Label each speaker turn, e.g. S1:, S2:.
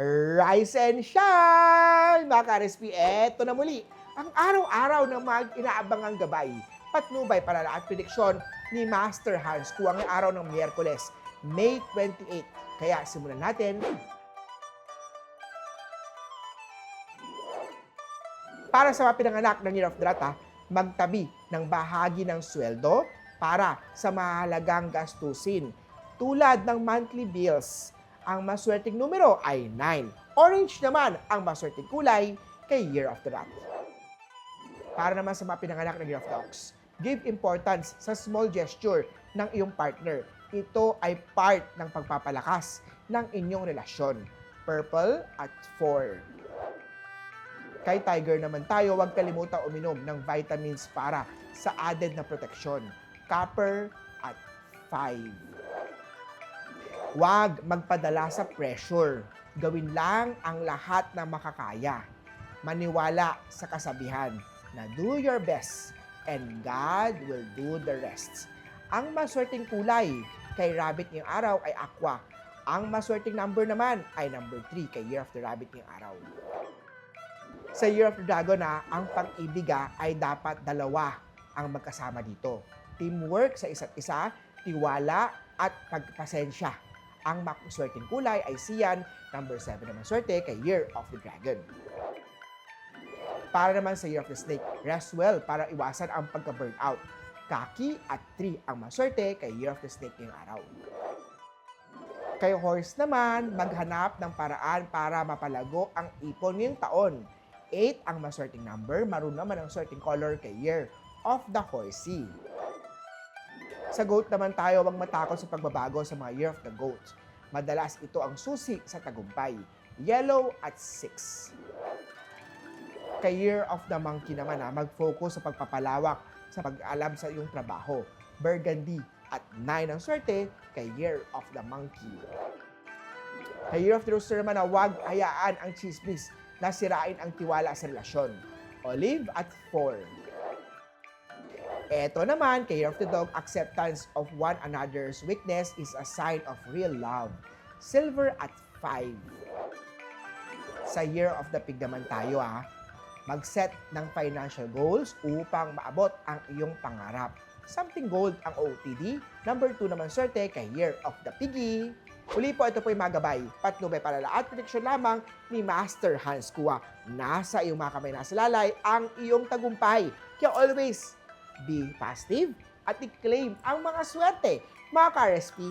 S1: Rise and shine! Mga ka-RSP, eto na muli ang araw-araw na mag-inaabangang gabay, patnubay, panala at prediksyon ni Master Hans Kua ngayong araw ng Miyerkules, May 28. Kaya simulan natin. Para sa mga pinanganak ng Year of the Rat, magtabi ng bahagi ng sweldo para sa mahalagang gastusin tulad ng monthly bills. Ang maswerteng numero ay 9. Orange naman ang maswerteng kulay kay Year of the Rat. Para naman sa mga pinanganak ng Year of the Ox, give importance sa small gesture ng iyong partner. Ito ay part ng pagpapalakas ng inyong relasyon. Purple at 4. Kay Tiger naman tayo, huwag kalimutan uminom ng vitamins para sa added na proteksyon. Copper at 5. Huwag magpadala sa pressure. Gawin lang ang lahat na makakaya. Maniwala sa kasabihan na do your best and God will do the rest. Ang maswerteng kulay kay Rabbit ngayong araw ay aqua. Ang maswerteng number naman ay number 3 kay Year of the Rabbit ngayong araw. Sa Year of the Dragon, ang pag-ibig ay dapat dalawa ang magkasama dito. Teamwork sa isa't isa, tiwala at pagpasensya. Ang maswerteng kulay ay cyan, number 7 naman swerte kay Year of the Dragon. Para naman sa Year of the Snake, rest well para iwasan ang pagka-burnout. Kaki at 3 ang maswerte kay Year of the Snake ngayong araw. Kay Horse naman, maghanap ng paraan para mapalago ang ipon ngayong taon. 8 ang maswerteng number, maroon naman ang swerteng color kay Year of the Horsey. Sa Goat naman tayo, huwag matakot sa pagbabago sa mga Year of the Goat. Madalas ito ang susi sa tagumpay. Yellow at 6. Kay Year of the Monkey naman, mag-focus sa pagpapalawak sa pag-alam sa iyong trabaho. Burgundy at 9 ang swerte kay Year of the Monkey. Kay Year of the Rooster naman, huwag hayaan ang chismis na sirain ang tiwala sa relasyon. Olive at 4. Eto naman, kay Year of the Dog, acceptance of one another's weakness is a sign of real love. Silver at 5. Sa Year of the Pig naman tayo, mag-set ng financial goals upang maabot ang iyong pangarap. Something gold ang OOTD. Number 2 naman swerte kay Year of the Piggy. Uli po, ito po yung mga gabay, patnubay, palala at prediksyon lamang ni Master Hans Kua. Nasa iyong mga kamay, nasa lalay ang iyong tagumpay. Kaya always, be positive at i-claim ang mga swerte, mga ka-RSP.